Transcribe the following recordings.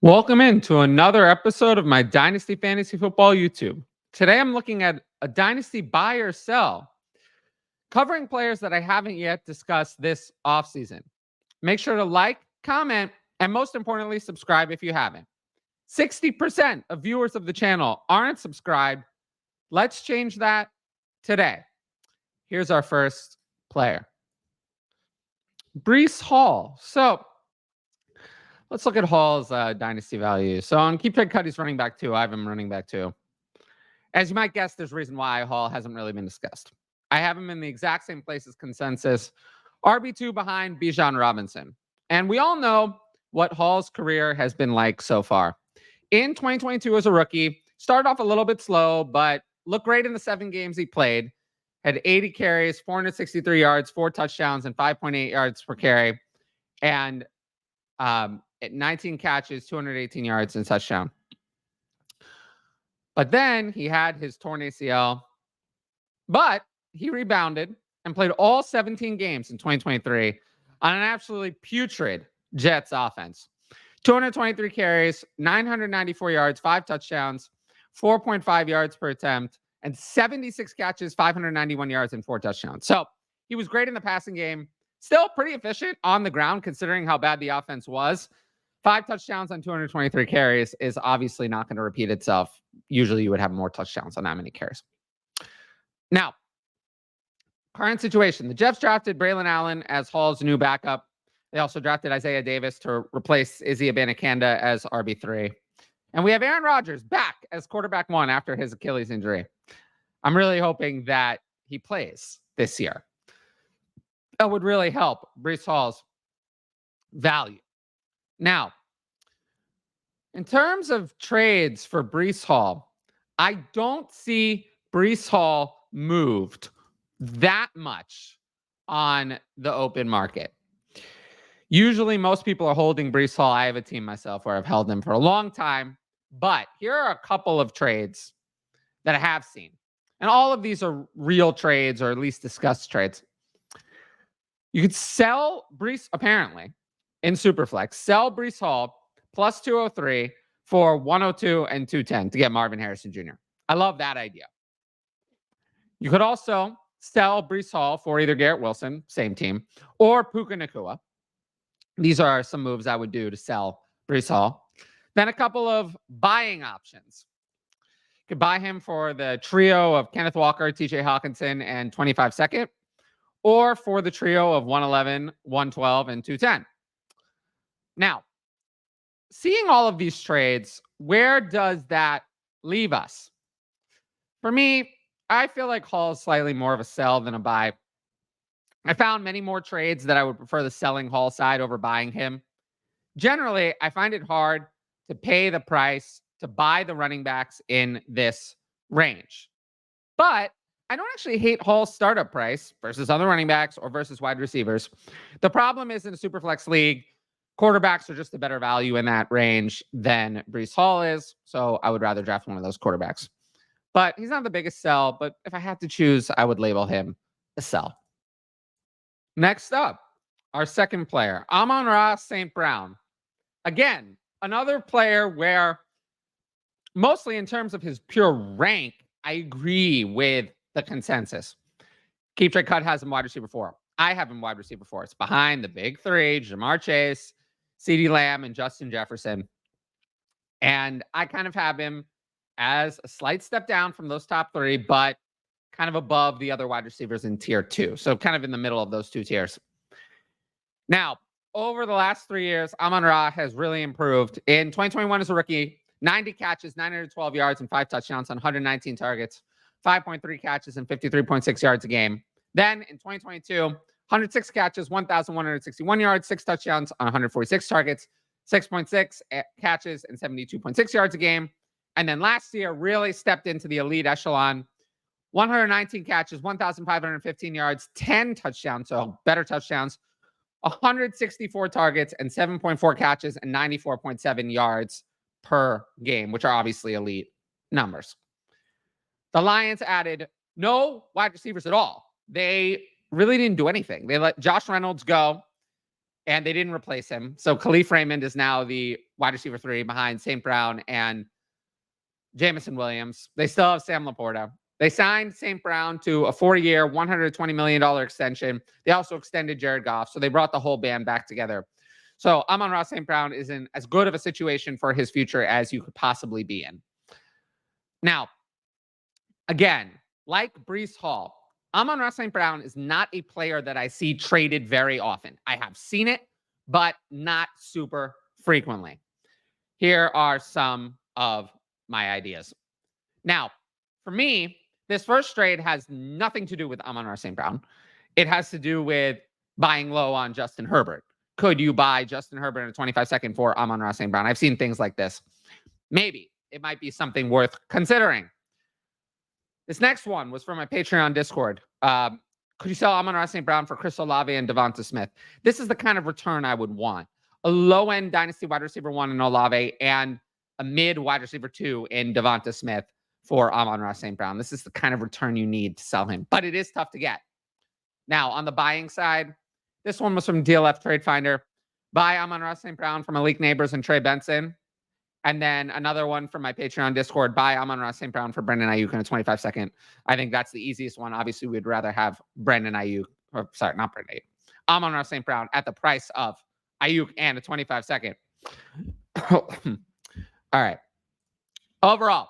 Welcome into another episode of my Dynasty Fantasy Football YouTube. Today I'm looking at a Dynasty buy or sell, covering players that I haven't yet discussed this offseason. Make sure to like, comment, and most importantly, subscribe if you haven't. 60% of viewers of the channel aren't subscribed. Let's change that today. Here's our first player, Breece Hall. So let's look at Hall's dynasty value. So on Keep Trade Cut, he's running back 2. I have him running back 2. As you might guess, there's a reason why Hall hasn't really been discussed. I have him in the exact same place as consensus, RB2 behind Bijan Robinson. And we all know what Hall's career has been like so far. In 2022 as a rookie, started off a little bit slow, but looked great in the 7 games he played. Had 80 carries, 463 yards, 4 touchdowns, and 5.8 yards per carry. And 19 catches, 218 yards, and touchdown. But then he had his torn ACL, but he rebounded and played all 17 games in 2023 on an absolutely putrid Jets offense. 223 carries, 994 yards, 5 touchdowns, 4.5 yards per attempt, and 76 catches, 591 yards, and 4 touchdowns. So he was great in the passing game. Still pretty efficient on the ground considering how bad the offense was. 5 touchdowns on 223 carries is obviously not going to repeat itself. Usually you would have more touchdowns on that many carries. Now, current situation. The Jets drafted Braylon Allen as Hall's new backup. They also drafted Isaiah Davis to replace Izzy Abanikanda as RB3. And we have Aaron Rodgers back as quarterback 1 after his Achilles injury. I'm really hoping that he plays this year. That would really help Breece Hall's value. Now, in terms of trades for Breece Hall, I don't see Breece Hall moved that much on the open market. Usually, most people are holding Breece Hall. I have a team myself where I've held him for a long time. But here are a couple of trades that I have seen. And all of these are real trades or at least discussed trades. You could sell Breece, apparently, in Superflex. Sell Breece Hall plus 203 for 102 and 210 to get Marvin Harrison Jr. I love that idea. You could also sell Breece Hall for either Garrett Wilson, same team, or Puka Nacua. These are some moves I would do to sell Breece Hall. Then a couple of buying options. You could buy him for the trio of Kenneth Walker, TJ Hawkinson, and 25 second, or for the trio of 111, 112, and 210. Now, seeing all of these trades, where does that leave us? For me, I feel like Hall is slightly more of a sell than a buy. I found many more trades that I would prefer the selling Hall side over buying him. Generally, I find it hard to pay the price to buy the running backs in this range. But I don't actually hate Hall's startup price versus other running backs or versus wide receivers. The problem is in a Superflex league, quarterbacks are just a better value in that range than Breece Hall is. So I would rather draft one of those quarterbacks. But he's not the biggest sell. But if I had to choose, I would label him a sell. Next up, our second player, Amon-Ra St. Brown. Again, another player where mostly in terms of his pure rank, I agree with the consensus. Keep Trade Cut has him wide receiver 4. I have him wide receiver 4. It's behind the big 3, Jamar Chase, CeeDee Lamb, and Justin Jefferson. And I kind of have him as a slight step down from those top 3, but kind of above the other wide receivers in tier 2. So kind of in the middle of those 2 tiers. Now, over the last 3 years, Amon-Ra has really improved. In 2021 as a rookie, 90 catches, 912 yards, and 5 touchdowns on 119 targets, 5.3 catches, and 53.6 yards a game. Then in 2022, 106 catches, 1,161 yards, 6 touchdowns on 146 targets, 6.6 catches, and 72.6 yards a game. And then last year, really stepped into the elite echelon. 119 catches, 1,515 yards, 10 touchdowns, so better touchdowns, 164 targets, and 7.4 catches, and 94.7 yards per game, which are obviously elite numbers. The Lions added no wide receivers at all. They really didn't do anything. They let Josh Reynolds go, and they didn't replace him. So Khalif Raymond is now the wide receiver 3 behind St. Brown and Jamison Williams. They still have Sam Laporta. They signed St. Brown to a 4-year, $120 million extension. They also extended Jared Goff. So they brought the whole band back together. So Amon-Ra St. Brown is in as good of a situation for his future as you could possibly be in. Now, again, like Breece Hall, Amon-Ra St. Brown is not a player that I see traded very often. I have seen it, but not super frequently. Here are some of my ideas. Now, for me, this first trade has nothing to do with Amon-Ra St. Brown. It has to do with buying low on Justin Herbert. Could you buy Justin Herbert in a 25-second for Amon-Ra St. Brown? I've seen things like this. Maybe it might be something worth considering. This next one was from my Patreon Discord. Could you sell Amon-Ra St. Brown for Chris Olave and Devonta Smith? This is the kind of return I would want. A low-end dynasty wide receiver 1 in Olave and a mid wide receiver 2 in Devonta Smith for Amon-Ra St. Brown. This is the kind of return you need to sell him, but it is tough to get. Now, on the buying side, this one was from DLF Trade Finder. Buy Amon-Ra St. Brown from Malik Neighbors and Trey Benson. And then another one from my Patreon Discord, buy Amon-Ra St. Brown for Brandon Ayuk in a 25-second. I think that's the easiest one. Obviously, we'd rather have Brandon Ayuk, or sorry, not Brandon Ayuk, Amon-Ra St. Brown at the price of Ayuk and a 25-second. All right. Overall,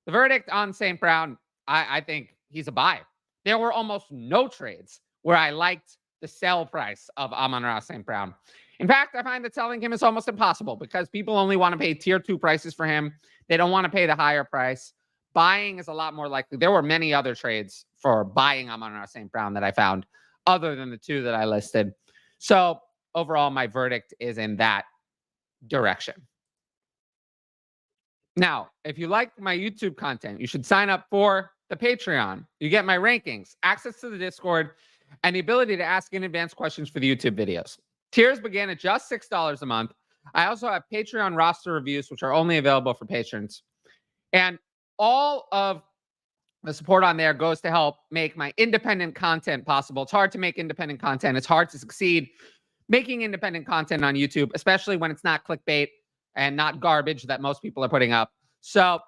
the verdict on St. Brown, I think he's a buy. There were almost no trades where I liked the sell price of Amon-Ra St. Brown. In fact, I find that selling him is almost impossible because people only want to pay tier 2 prices for him. They don't want to pay the higher price. Buying is a lot more likely. There were many other trades for buying Amon-Ra St. Brown that I found other than the 2 that I listed. So overall, my verdict is in that direction. Now, if you like my YouTube content, you should sign up for the Patreon. You get my rankings, access to the Discord, and the ability to ask in advance questions for the YouTube videos. Tiers begin at just $6 a month. I also have Patreon roster reviews, which are only available for patrons. And all of the support on there goes to help make my independent content possible. It's hard to make independent content. It's hard to succeed making independent content on YouTube, especially when it's not clickbait and not garbage that most people are putting up. So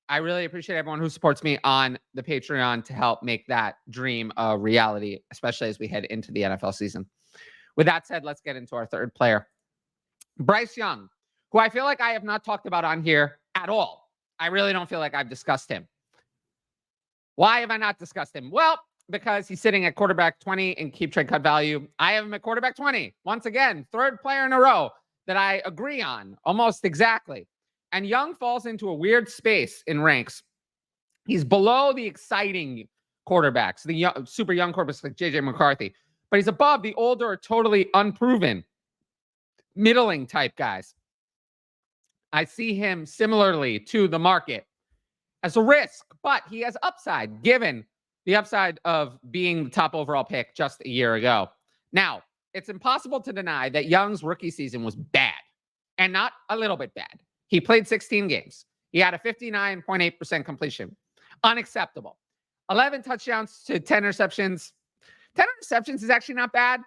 I really appreciate everyone who supports me on the Patreon to help make that dream a reality, especially as we head into the NFL season. With that said, let's get into our third player. Bryce Young, who I feel like I have not talked about on here at all. I really don't feel like I've discussed him. Why have I not discussed him? Well, because he's sitting at quarterback 20 in keep trade cut value. I have him at quarterback 20. Once again, third player in a row that I agree on almost exactly. And Young falls into a weird space in ranks. He's below the exciting quarterbacks, the young, super young quarterbacks like JJ McCarthy. But he's above the older, totally unproven, middling type guys. I see him similarly to the market as a risk, but he has upside given the upside of being the top overall pick just a year ago. Now, it's impossible to deny that Young's rookie season was bad and not a little bit bad. He played 16 games. He had a 59.8% completion. Unacceptable. 11 touchdowns to 10 interceptions. 10 interceptions is actually not bad.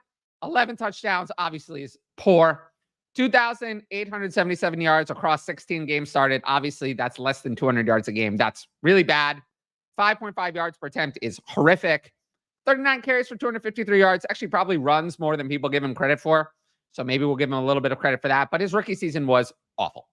11 touchdowns obviously is poor. 2,877 yards across 16 games started. Obviously, that's less than 200 yards a game. That's really bad. 5.5 yards per attempt is horrific. 39 carries for 253 yards. Actually, probably runs more than people give him credit for. So maybe we'll give him a little bit of credit for that. But his rookie season was awful.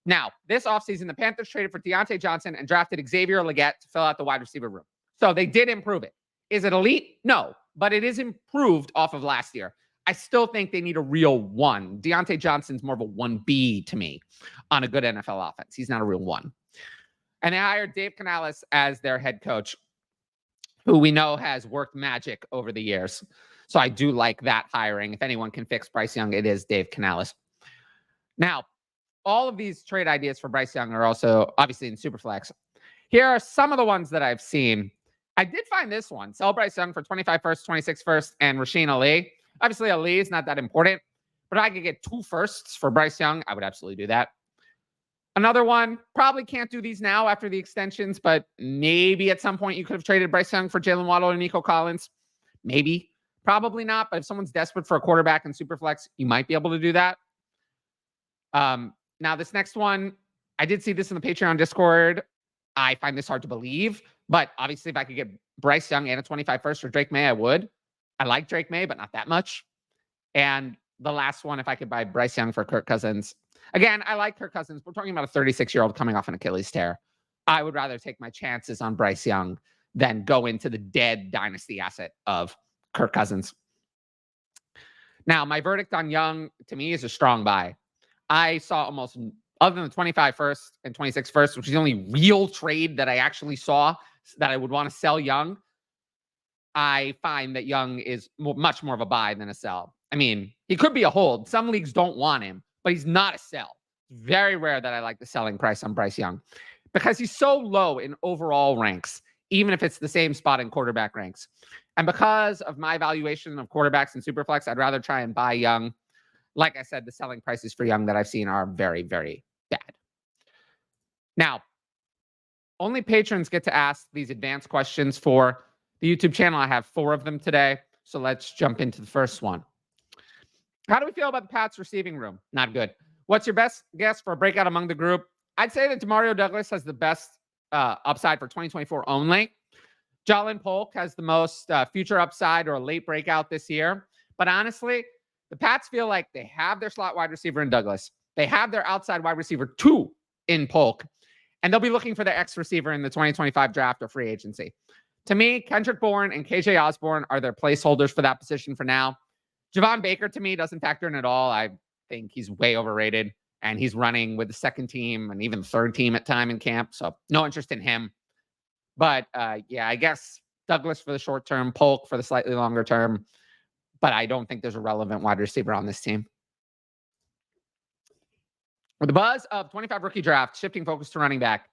Now, this offseason, the Panthers traded for Deontay Johnson and drafted Xavier Legette to fill out the wide receiver room. So they did improve it. Is it elite? No, but it is improved off of last year. I still think they need a real 1. Deontay Johnson's more of a 1B to me on a good NFL offense. He's not a real 1. And they hired Dave Canales as their head coach, who we know has worked magic over the years. So I do like that hiring. If anyone can fix Bryce Young, it is Dave Canales. Now, all of these trade ideas for Bryce Young are also obviously in Superflex. Here are some of the ones that I've seen. I did find this one. Sell Bryce Young for 25 firsts, 26 firsts, and Rasheen Ali. Obviously, Ali is not that important, but if I could get 2 firsts for Bryce Young, I would absolutely do that. Another one, probably can't do these now after the extensions, but maybe at some point you could have traded Bryce Young for Jalen Waddle or Nico Collins. Maybe. Probably not, but if someone's desperate for a quarterback in Superflex, you might be able to do that. Now, this next one, I did see this in the Patreon Discord. I find this hard to believe, but obviously if I could get Bryce Young and a 25 first for Drake May, I would. I like Drake May, but not that much. And the last one, if I could buy Bryce Young for Kirk Cousins. Again, I like Kirk Cousins. We're talking about a 36-year-old coming off an Achilles tear. I would rather take my chances on Bryce Young than go into the dead dynasty asset of Kirk Cousins. Now, my verdict on Young, to me, is a strong buy. I saw almost, other than the 25 first and 26 first, which is the only real trade that I actually saw that I would want to sell Young, I find that Young is much more of a buy than a sell. I mean, he could be a hold. Some leagues don't want him, but he's not a sell. It's very rare that I like the selling price on Bryce Young because he's so low in overall ranks, even if it's the same spot in quarterback ranks. And because of my valuation of quarterbacks in Superflex, I'd rather try and buy Young. Like I said, the selling prices for Young that I've seen are very, very bad. Now, only patrons get to ask these advanced questions for the YouTube channel. I have 4 of them today. So let's jump into the first one. How do we feel about the Pats receiving room? Not good. What's your best guess for a breakout among the group? I'd say that Demario Douglas has the best upside for 2024 only. Jalen Polk has the most future upside or a late breakout this year. But honestly, the Pats feel like they have their slot wide receiver in Douglas. They have their outside wide receiver 2 in Polk. And they'll be looking for their X receiver in the 2025 draft or free agency. To me, Kendrick Bourne and KJ Osborne are their placeholders for that position for now. Javon Baker, to me, doesn't factor in at all. I think he's way overrated. And he's running with the second team and even third team at time in camp. So no interest in him. But yeah, I guess Douglas for the short term, Polk for the slightly longer term. But I don't think there's a relevant wide receiver on this team. With the buzz of 25 rookie draft, shifting focus to running back,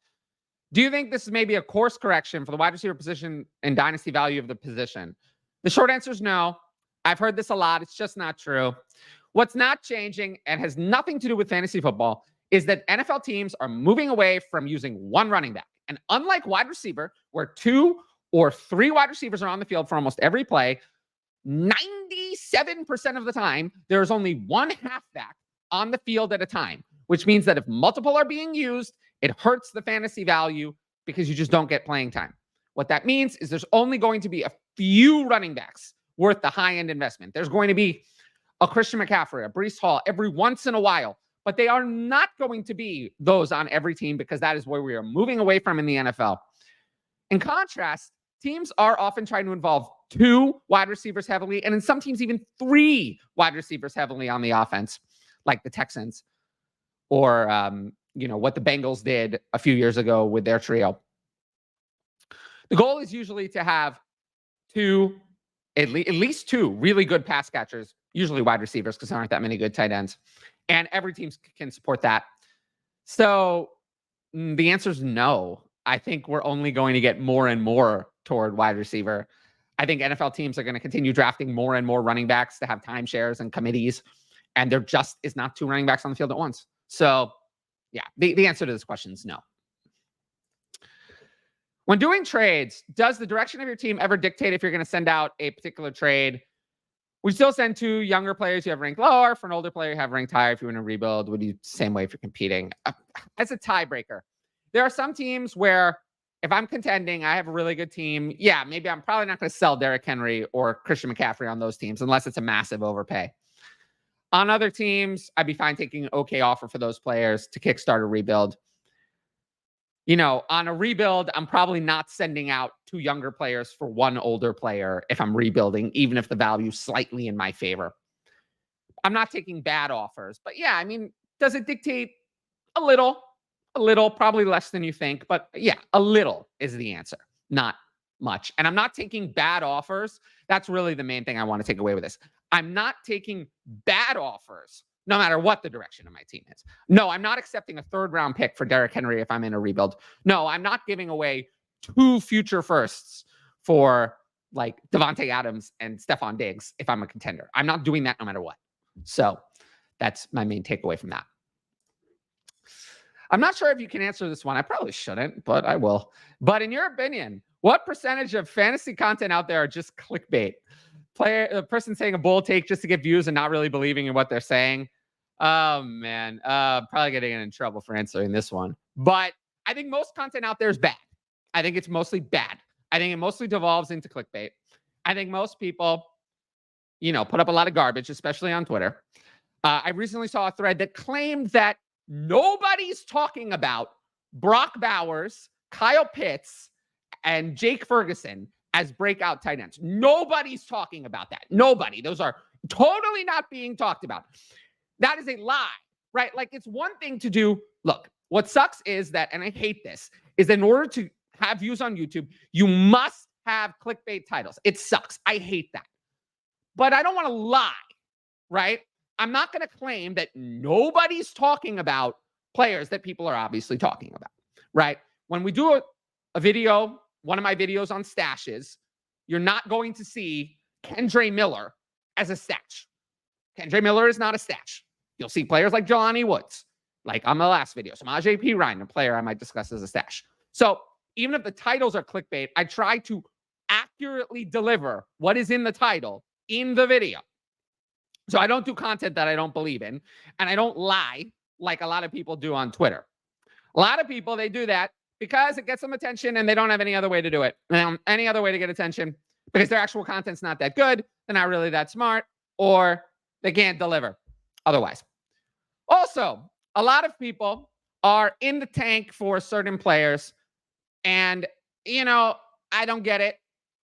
do you think this is maybe a course correction for the wide receiver position and dynasty value of the position? The short answer is no. I've heard this a lot. It's just not true. What's not changing and has nothing to do with fantasy football is that NFL teams are moving away from using one running back. And unlike wide receiver, where 2 or 3 wide receivers are on the field for almost every play, 97% of the time, there's only one halfback on the field at a time, which means that if multiple are being used, it hurts the fantasy value because you just don't get playing time. What that means is there's only going to be a few running backs worth the high-end investment. There's going to be a Christian McCaffrey, a Breece Hall every once in a while, but they are not going to be those on every team because that is where we are moving away from in the NFL. In contrast, teams are often trying to involve 2 wide receivers heavily, and in some teams, even 3 wide receivers heavily on the offense, like the Texans or, what the Bengals did a few years ago with their trio. The goal is usually to have at least 2 really good pass catchers, usually wide receivers because there aren't that many good tight ends. And every team can support that. So the answer is no. I think we're only going to get more and more toward wide receiver. I think NFL teams are going to continue drafting more and more running backs to have timeshares and committees. And there just is not 2 running backs on the field at once. So yeah, the answer to this question is no. When doing trades, does the direction of your team ever dictate if you're going to send out a particular trade? We still send 2 younger players you have ranked lower. For an older player you have ranked higher if you want to rebuild. Would you same way if you're competing? As a tiebreaker, there are some teams where if I'm contending, I have a really good team. Yeah, maybe I'm probably not going to sell Derrick Henry or Christian McCaffrey on those teams unless it's a massive overpay. On other teams, I'd be fine taking an okay offer for those players to kickstart a rebuild. On a rebuild, I'm probably not sending out 2 younger players for 1 older player if I'm rebuilding, even if the value's slightly in my favor. I'm not taking bad offers, but yeah, I mean, does it dictate? A little, probably less than you think, but yeah, a little is the answer, not much. And I'm not taking bad offers. That's really the main thing I want to take away with this. I'm not taking bad offers no matter what the direction of my team is. No, I'm not accepting a 3rd round pick for Derrick Henry if I'm in a rebuild. No, I'm not giving away 2 future firsts for like Devontae Adams and Stephon Diggs if I'm a contender. I'm not doing that no matter what. So that's my main takeaway from that. I'm not sure if you can answer this one. I probably shouldn't, but I will. But in your opinion, what percentage of fantasy content out there are just clickbait? A person saying a bold take just to get views and not really believing in what they're saying. Oh, man. Probably getting in trouble for answering this one. But I think most content out there is bad. I think it's mostly bad. I think it mostly devolves into clickbait. I think most people, put up a lot of garbage, especially on Twitter. I recently saw a thread that claimed that nobody's talking about Brock Bowers, Kyle Pitts, and Jake Ferguson as breakout tight ends. Nobody's talking about that. Nobody. Those are totally not being talked about. That is a lie, right? Like, it's one thing to do. Look, what sucks is that, and I hate this, is that in order to have views on YouTube, you must have clickbait titles. It sucks. I hate that. But I don't want to lie, right? I'm not going to claim that nobody's talking about players that people are obviously talking about, right? When we do a video, one of my videos on stashes, you're not going to see Kendre Miller as a stash. Kendre Miller is not a stash. You'll see players like Jelani Woods, like on the last video. Samaje Perine, a player I might discuss as a stash. So even if the titles are clickbait, I try to accurately deliver what is in the title in the video. So I don't do content that I don't believe in, and I don't lie like a lot of people do on Twitter. A lot of people, they do that because it gets them attention and they don't have any other way to do it. Any other way to get attention because their actual content's not that good, they're not really that smart, or they can't deliver otherwise. Also, a lot of people are in the tank for certain players, and, I don't get it.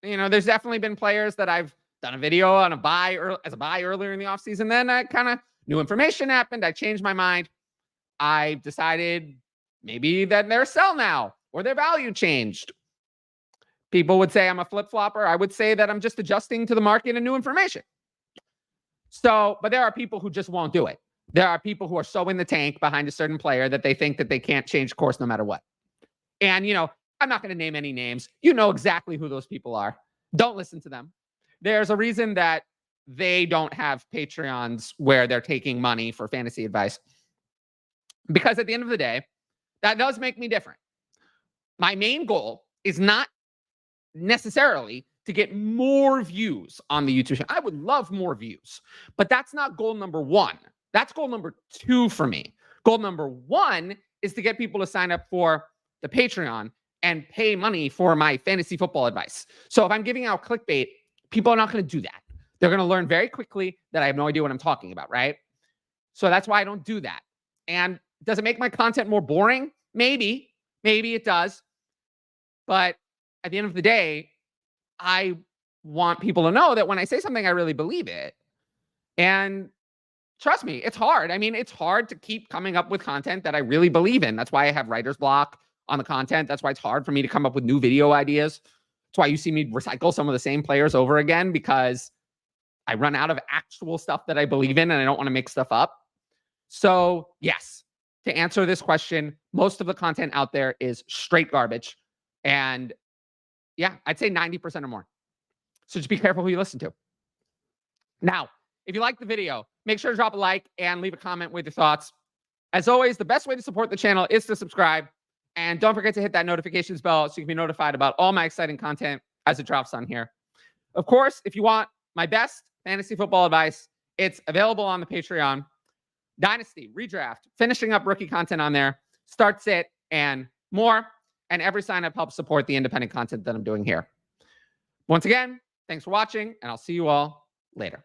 There's definitely been players that I've done a video on as a buy earlier in the offseason. Then I kind of new information happened. I changed my mind. I decided maybe that they're a sell now or their value changed. People would say I'm a flip-flopper. I would say that I'm just adjusting to the market and new information. So, but there are people who just won't do it. There are people who are so in the tank behind a certain player that they think that they can't change course no matter what. And, I'm not going to name any names. You know exactly who those people are. Don't listen to them. There's a reason that they don't have Patreons where they're taking money for fantasy advice. Because at the end of the day, that does make me different. My main goal is not necessarily to get more views on the YouTube channel. I would love more views, but that's not goal number one. That's goal number 2 for me. Goal number 1 is to get people to sign up for the Patreon and pay money for my fantasy football advice. So if I'm giving out clickbait, people are not going to do that. They're going to learn very quickly that I have no idea what I'm talking about, right? So that's why I don't do that. And does it make my content more boring? Maybe it does. But at the end of the day, I want people to know that when I say something, I really believe it. And trust me, it's hard. I mean, it's hard to keep coming up with content that I really believe in. That's why I have writer's block on the content. That's why it's hard for me to come up with new video ideas. That's why you see me recycle some of the same players over again, because I run out of actual stuff that I believe in and I don't want to make stuff up. So yes, to answer this question, most of the content out there is straight garbage. And yeah, I'd say 90% or more. So just be careful who you listen to. Now, if you like the video, make sure to drop a like and leave a comment with your thoughts. As always, the best way to support the channel is to subscribe. And don't forget to hit that notifications bell so you can be notified about all my exciting content as it drops on here. Of course, if you want my best fantasy football advice, it's available on the Patreon. Dynasty, redraft, finishing up rookie content on there, start sit, and more. And every sign up helps support the independent content that I'm doing here. Once again, thanks for watching, and I'll see you all later.